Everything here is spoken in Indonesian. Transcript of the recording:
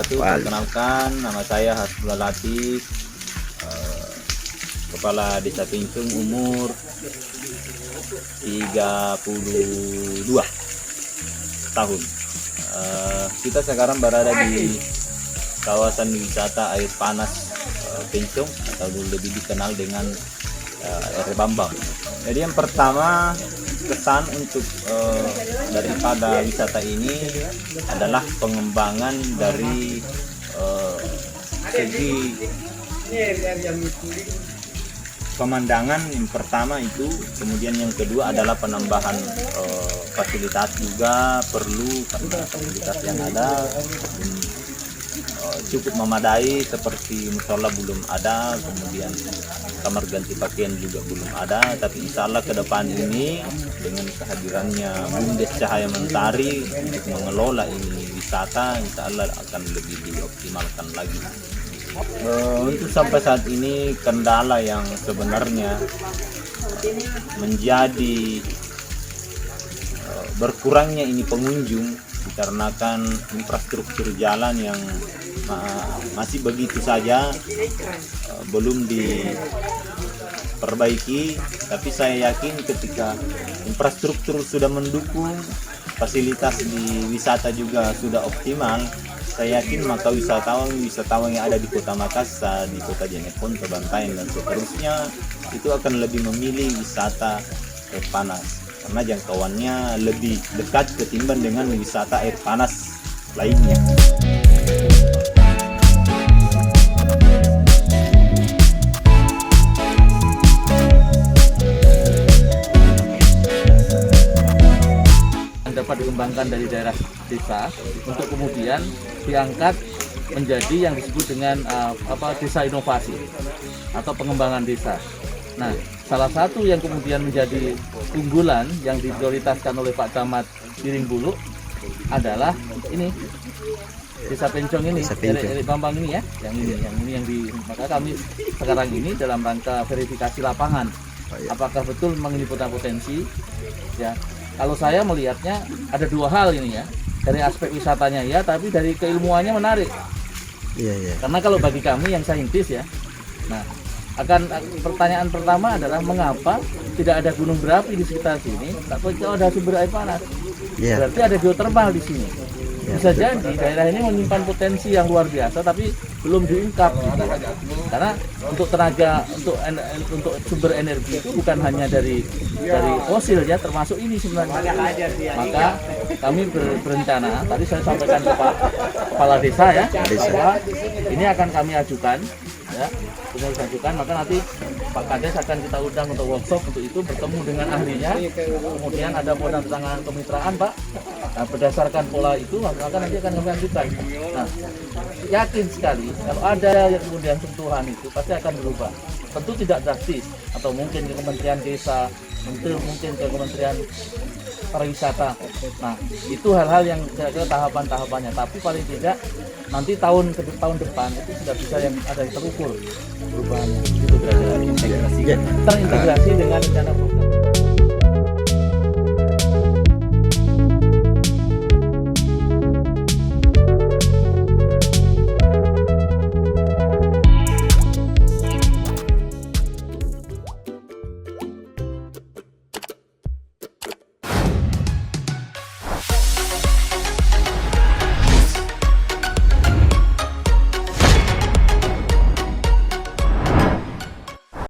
wabarakatuh. Perkenalkan, nama saya Hasbullah Latif, Kepala Desa Pencung, umur 32 tahun. Kita sekarang berada di kawasan wisata air panas Pencung, atau lebih dikenal dengan Air Bambang. Jadi yang pertama, kesan untuk daripada wisata ini adalah pengembangan dari segi pemandangan yang pertama itu, kemudian yang kedua adalah penambahan fasilitas juga perlu, karena fasilitas yang ada cukup memadai, seperti musola belum ada, kemudian kamar ganti pakaian juga belum ada. Tapi insya Allah ke depan ini dengan kehadirannya Bumdes Cahaya Mentari untuk mengelola ini wisata, insya Allah akan lebih dioptimalkan lagi. Untuk sampai saat ini kendala yang sebenarnya menjadi berkurangnya ini pengunjung dikarenakan infrastruktur jalan yang masih begitu saja, belum diperbaiki. Tapi saya yakin ketika infrastruktur sudah mendukung, fasilitas di wisata juga sudah optimal, saya yakin maka wisatawan yang ada di Kota Makassar, di Kota Jeneponto, Bantaeng dan seterusnya itu akan lebih memilih wisata air panas karena jangkauannya lebih dekat ketimbang dengan wisata air panas lainnya. Dapat dikembangkan dari daerah desa untuk kemudian diangkat menjadi yang disebut dengan desa inovasi atau pengembangan desa. Nah, salah satu yang kemudian menjadi unggulan yang diprioritaskan oleh Pak Camat Piring Bulu adalah ini Desa Pencung ini, Air Bambang ini ya, maka kami sekarang ini dalam rangka verifikasi lapangan, apakah betul memang ini potensi ya. Kalau saya melihatnya ada dua hal ini ya, dari aspek wisatanya ya, tapi dari keilmuannya menarik. Iya. Karena kalau bagi kami yang saintis ya, nah pertanyaan pertama adalah mengapa tidak ada gunung berapi di sekitar sini, tapi kalau ada sumber air panas, berarti ada geothermal di sini. Bisa jadi daerah ini menyimpan potensi yang luar biasa, tapi belum diungkap gitu. Karena untuk tenaga, untuk sumber energi itu bukan hanya dari fosil ya, termasuk ini sebenarnya. Maka kami berencana, tadi saya sampaikan ke Pak Kepala Desa ya, bahwa ini akan kami ajukan ya, maka nanti Pak Kades akan kita undang untuk workshop untuk itu, bertemu dengan ahlinya, kemudian ada pola tangan kemitraan Pak. Nah, berdasarkan pola itu maka nanti akan kami ajukan. Nah, yakin sekali kalau ada yang kemudian sentuhan itu pasti akan berubah. Tentu tidak drastis, atau mungkin ke Kementerian Desa, mungkin ke Kementerian Pariwisata. Nah, itu hal-hal yang kira-kira tahapan-tahapannya. Tapi paling tidak nanti tahun depan itu sudah bisa yang ada terukur perubahannya. Itu kira-kira terintegrasi dengan rencana program.